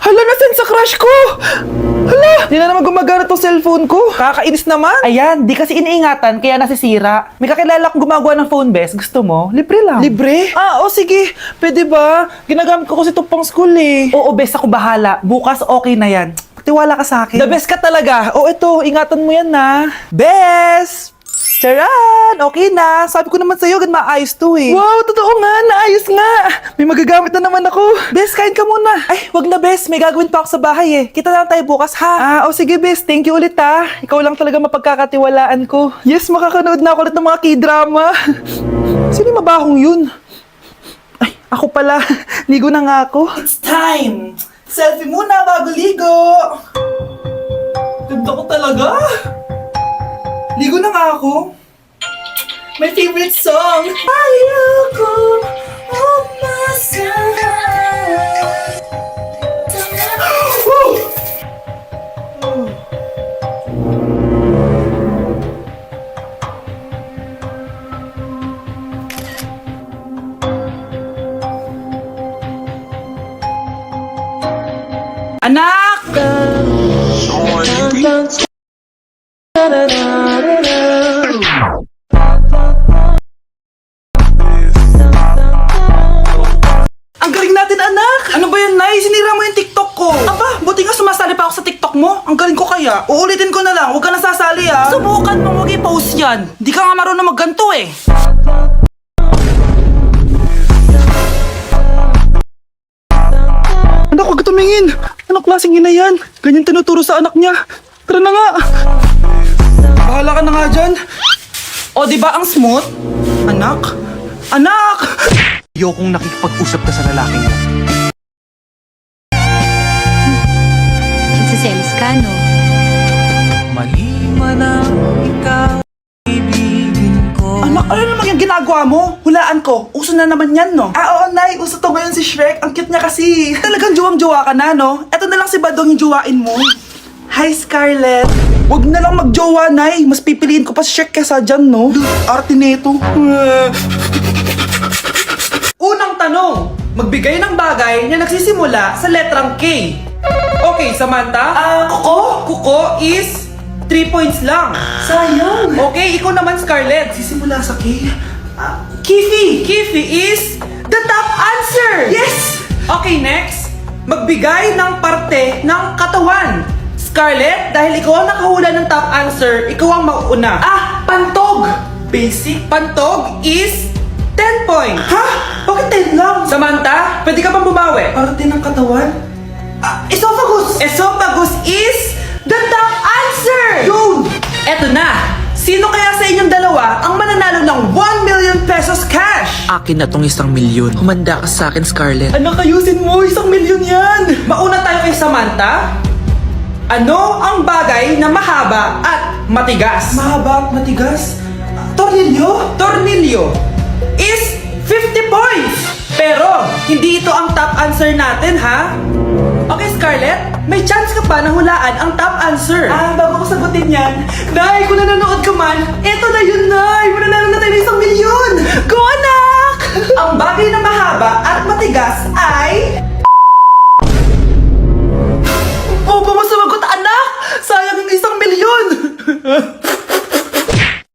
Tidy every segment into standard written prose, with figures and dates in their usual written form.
Hala, nasan sa crush ko? Hala, di na naman gumagana tong cellphone ko. Kakainis naman. Ayan, di kasi iniingatan kaya nasisira. May kakilala akong gumagawa ng phone best. Gusto mo? Libre lang. Libre? Ah, o sige. Pwede ba? Ginagamit ko kasi ito pang school eh. Oo, best ako bahala. Bukas okay na yan. Tiwala ka sa akin. The best ka talaga. O ito, ingatan mo yan na. Best! Charan! Okay na. Sabi ko naman sa'yo, maayos to eh. Wow, totoo nga. Naayos nga. May magagamit na naman ako. Bes, kain ka muna. Ay, wag na Bes. May gagawin pa ako sa bahay eh. Kita na lang tayo bukas ha. Ah, o sige Bes. Thank you ulit ha. Ikaw lang talaga mapagkakatiwalaan ko. Yes, makakanood na ako ulit ng mga K-drama. Sino yung mabahong yun? Ay, ako pala. Ligo na nga ako. It's time. Selfie muna bago ligo. Ganda ko talaga. Ligo na nga ako. My favorite song. Ayoko umasahan. Anak! Ang galing natin, anak! Ano ba yan, Nay? Sinira mo yung TikTok ko. Aba, buti nga sumasali pa ako sa TikTok mo. Ang galing ko kaya. Uulitin ko na lang. Huwag ka nasasali, ha? Subukan mo, huwag i-post yan. Di ka nga marunong magganto, eh. Anak, huwag ka tumingin. Anong klaseng ina yan? Ganyan tinuturo sa anak niya. Tara na nga. Bahala ka na nga dyan. O, di ba ang smooth? Anak? Anak! Ayokong nakikipag-usap ka sa lalaking mo. Nagsiselos ka, no? Mali man ang ikaw, ibigin ko. Anak, ano naman yung ginagawa mo? Hulaan ko. Uso na naman yan, no? Ah, oo, Nay. Uso to ngayon si Shrek. Ang cute niya kasi. Talagang juwang-juwa ka na, no? Eto na lang si Badong yung juwain mo. Hi, Scarlett. Huwag na lang magjowa, Nay. Mas pipiliin ko pa si Shrek kesa dyan, no? Arte nito. Unang tanong. Magbigay ng bagay na nagsisimula sa letrang K. Okay, Samantha? Kuko? Kuko is 3 points lang. Sayang. Okay, ikaw naman, Scarlett. Sisimula sa K? Kifi. Kifi is the top answer. Yes! Okay, next. Magbigay ng parte ng katawan. Scarlett, dahil ikaw ang nakahula ng top answer, ikaw ang mauuna. Pantog. Basic. Pantog is 10 points. Ha? Bakit 10 lang? Samantha, pwede ka pang bumawi. Parte ng katawan? Esophagus. Esophagus is the top answer. Yun! Eto na. Sino kaya sa inyong dalawa ang mananalo ng 1 million pesos cash? Akin na tong 1 milyon. Humanda ka sa akin, Scarlett. Anak, ayusin mo. 1 milyon yan. Mauna tayo kay Samantha. Ano ang bagay na mahaba at matigas? Mahaba at matigas? Tornilyo? Tornilyo is 50 points! Pero, hindi ito ang top answer natin, ha? Okay, Scarlett, may chance ka pa na hulaan ang top answer. Bago ko sagutin yan, Nay, kung nanonood ka man, eto na yun, Nay! Mananalo na tayo ng 1 milyon! Go, anak! Ang bagay na mahaba at matigas ay... Oh, ba mo sumagot, anak? Sayang yung 1 milyon!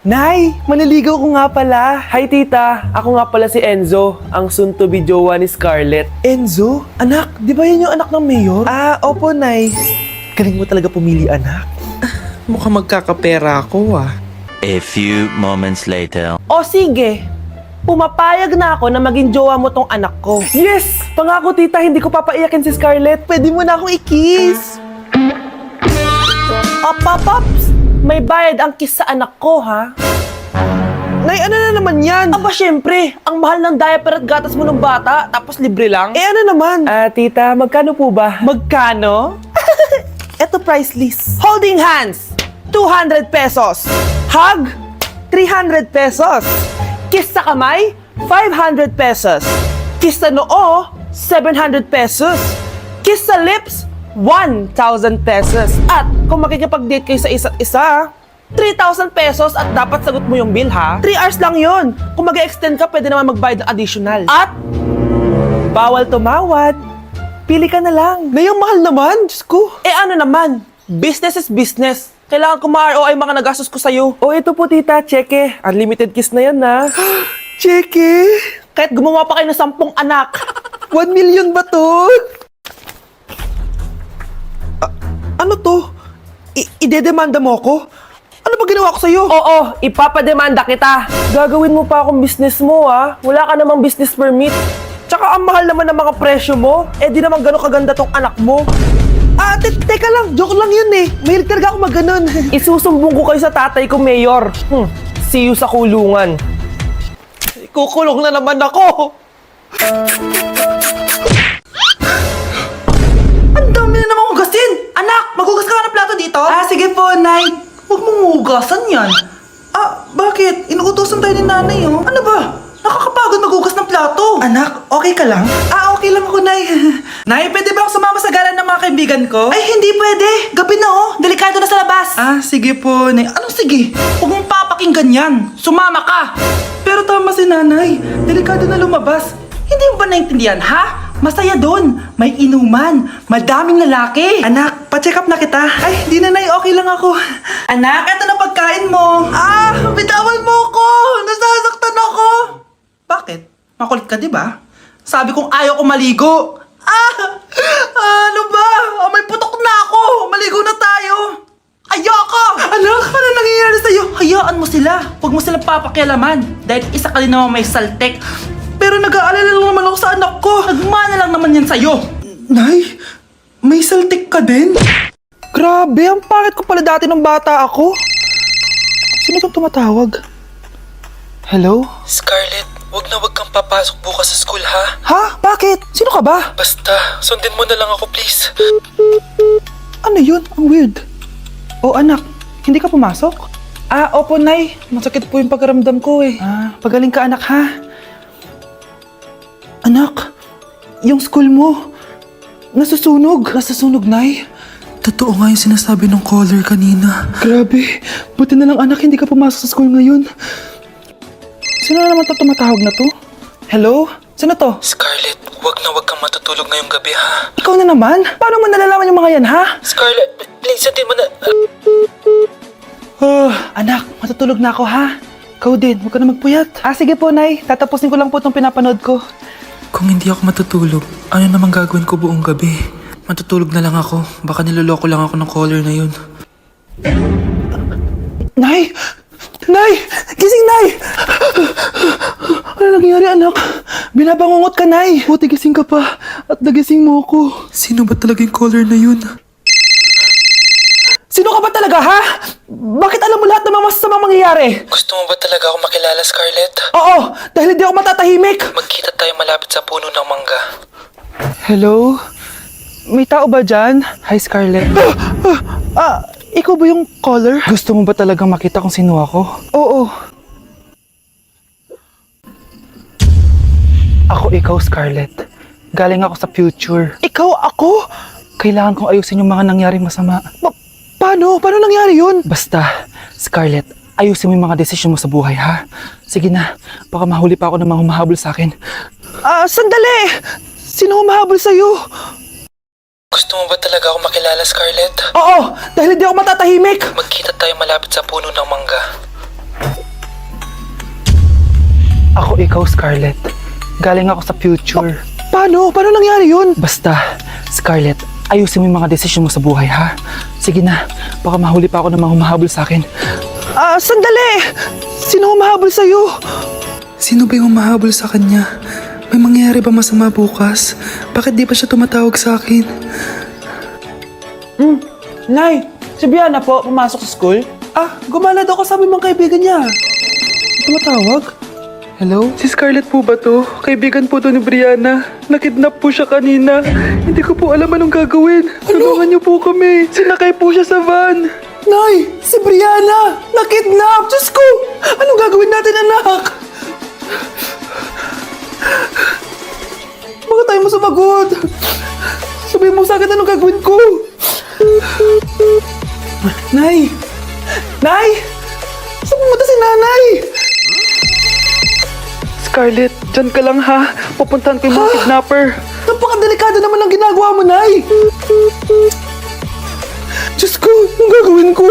Nay, maniligaw ko nga pala. Hi tita, ako nga pala si Enzo, ang soon-to-be jowa ni Scarlett. Enzo? Anak, di ba yun yung anak ng mayor? Opo, Nay. Galing mo talaga pumili, anak. Mukhang magkakapera ako, ah. A few moments later. O sige, pumapayag na ako na maging jowa mo tong anak ko. Yes! Pangako, tita, hindi ko papaiyakin si Scarlett. Pwede mo na akong i-kiss. Paps, may bayad ang kiss sa anak ko, ha? Nay, ano na naman yan? Aba, syempre, ang mahal ng diaper at gatas mo ng bata, tapos libre lang. Ano naman? Tita, magkano po ba? Magkano? Eto price list. Holding hands, 200 pesos. Hug, 300 pesos. Kiss sa kamay, 500 pesos. Kiss sa noo, 700 pesos. Kiss sa lips, 1,000 pesos. At kung makikipag-date kayo sa isa't isa, 3,000 pesos at dapat sagot mo yung bill, ha? 3 hours lang yun. Kung mag-extend ka, pwede naman magbayad ng additional. At bawal tumawad. Pili ka na lang. Nay, ang mahal naman. Diyos ko. Eh ano naman, business is business. Kailangan ko ma-ROI mga nagastos ko sa'yo. O ito po tita, cheque. Unlimited kiss na yan na. Cheque. Kahit gumawa pa kayo ng 10 anak. 1 million ba to? Ano to? Idedemanda mo ako? Ano ba ginawa ko sa'yo? Oo, ipapademanda kita. Gagawin mo pa akong business mo ha. Wala ka namang business permit. Tsaka ang mahal naman ng mga presyo mo. Eh di naman gano'ng kaganda tong anak mo. Teka lang. Joke lang yun eh. Mahilig talaga ako mag-ganon. Isusumbong ko kayo sa tatay ko, Mayor. See you sa kulungan. Kukulong na naman ako. Ang dami na naman hugasin. Anak, maghugas ka nga ng plato dito? Sige po, Nay. Huwag mong hugasan yan. Bakit? Inuutosan tayo ni Nanay, oh. Ano ba? Nakakapagod maghugas ng plato. Anak, okay ka lang? Okay lang ako, Nay. Nay, pwede ba ako sumama sa gala ng mga kaibigan ko? Ay, hindi pwede. Gabi na, oh. Delikado na sa labas. Sige po, Nay. Anong sige? Huwag mong papakinggan yan. Sumama ka. Pero tama si Nanay. Delikado na lumabas. Hindi mo ba naintindihan, ha? Masaya doon. May inuman. Madaming lalaki. Anak, pa-check up na kita. Ay, di na, Nay. Okay lang ako. Anak, eto na pagkain mo. Bitawan mo ako. Nasasaktan ako. Bakit? Makulit ka, di ba? Sabi kong ayaw ko maligo. Ano ba? May putok na ako. Maligo na tayo. Ayoko! Anak, ano nangyayari sa'yo? Hayaan mo sila. Huwag mo silang papakialaman. Dahil isa ka din naman may saltek. Pero nag-aalala lang naman ako sa anak ko. Nagmana lang naman yan sa'yo. Nay, may saltik ka din? Grabe, ang pangit ko pala dati nung bata ako. Sino itong tumatawag? Hello? Scarlett, wag kang papasok bukas sa school ha? Ha? Bakit? Sino ka ba? Basta, sundin mo na lang ako please. Ano yun? Ang weird. Anak, hindi ka pumasok? Opo, Nay. Masakit po yung pagkaramdam ko eh. Pagaling ka, anak, ha? Anak, yung school mo, nasusunog. Nasusunog, Nay? Totoo nga yung sinasabi ng caller kanina. Grabe. Buti na lang, anak, hindi ka pumasok sa school ngayon. Sino na naman tumatawag na to? Hello? Sino to? Scarlett, wag kang matutulog ngayong gabi ha? Ikaw na naman? Paano mo nalalaman yung mga yan, ha? Scarlett, please sundin mo na... Anak, matutulog na ako, ha? Ikaw din, huwag ka na magpuyat. Sige po, Nay. Tatapusin ko lang po itong pinapanood ko. Kung hindi ako matutulog, ano namang gagawin ko buong gabi? Matutulog na lang ako. Baka niloloko lang ako ng caller na yun. Nay! Nay! Gising, Nay! Ano nangyari, anak? Binabangungot ka, Nay. Buti gising ka pa. At nagising mo ako. Sino ba talaga yung caller na yun? Sino ka ba talaga, ha? Bakit alam mo lahat ng mga masasamang mangyayari? Gusto mo ba talaga ako makilala, Scarlett? Oo, dahil hindi ako matatahimik. Magkita tayo malapit sa puno ng mangga. Hello? May tao ba dyan? Hi, Scarlett. Ikaw ba yung caller? Gusto mo ba talagang makita kung sino ako? Oo. Ako ikaw, Scarlett. Galing ako sa future. Ikaw ako? Kailangan kong ayusin yung mga nangyaring masama. Paano? Paano nangyari yun? Basta, Scarlett, ayusin mo yung mga desisyon mo sa buhay, ha? Sige na, baka mahuli pa ako ng mga humahabol sa akin. Sandali! Sino humahabol sa'yo? Gusto mo ba talaga ako makilala, Scarlett? Oo, dahil hindi ako matatahimik. Magkita tayo malapit sa puno ng mangga. Ako ikaw, Scarlett. Galing ako sa future. Paano? Paano nangyari yun? Basta, Scarlett, ayusin mo yung mga desisyon mo sa buhay, ha? Sige na, baka mahuli pa ako ng mga humahabol sa akin. Sandali! Sino humahabol sa'yo? Sino ba yung humahabol sa kanya? May mangyayari ba masama bukas? Bakit di pa siya tumatawag sa akin? Nay, si Biana po, pumasok sa school. Gumala daw kasama mga kaibigan niya. Tumatawag? Hello? Si Scarlett po ba to? Kaibigan po to ni Brianna. Nakidnap po siya kanina. Hindi ko po alam anong gagawin. Tulungan niyo po kami. Sinakay po siya sa van. Nay! Si Brianna! Nakidnap! Diyos ko! Anong gagawin natin, anak? Baka tayo mo sumagot. Sabihin mo sa akin anong gagawin ko. Nay! Nay! Saan pumunta si nanay? Scarlett, dyan ka lang ha. Pupuntahan ko yung mga kidnapper. Napakadelikado naman ang ginagawa mo, Nay. Diyos ko, anong gagawin ko?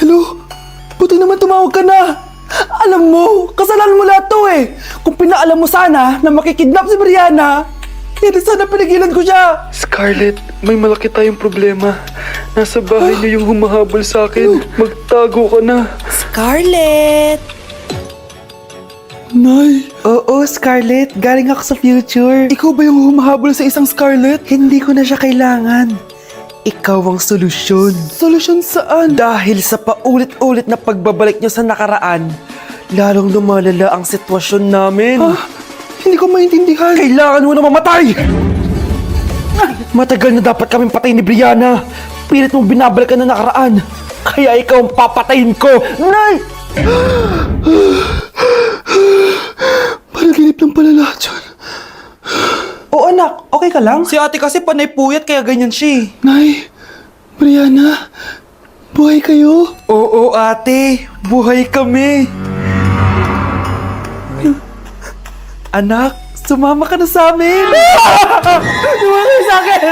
Hello? Buti naman tumawag ka na. Alam mo, kasalanan mo lahat to eh. Kung pinaalam mo sana na makikidnap si Brianna, hindi sana pinigilan ko siya. Scarlett, may malaki tayong problema. Nasa bahay niyo yung humahabol sa akin. Magtago ka na. Scarlett! Nay. Oo, Scarlett. Galing ako sa future. Ikaw ba yung humahabol sa isang Scarlett? Hindi ko na siya kailangan. Ikaw ang solusyon. Solusyon saan? Dahil sa paulit-ulit na pagbabalik niyo sa nakaraan, lalong lumalala ang sitwasyon namin. Hindi ko maintindihan. Kailangan mo na mamatay! Matagal na dapat kaming patay ni Brianna. Pilit mong binabalikan na nakaraan. Kaya ikaw ang papatayin ko. Nay! Panaginip lang pala lahat yun. Oo anak, okay ka lang? Si ate kasi panay puyat kaya ganyan siya. Nay, Brianna, buhay kayo? Oo ate, buhay kami. Anak, sumama ka na sa amin. Sumama ka sa akin.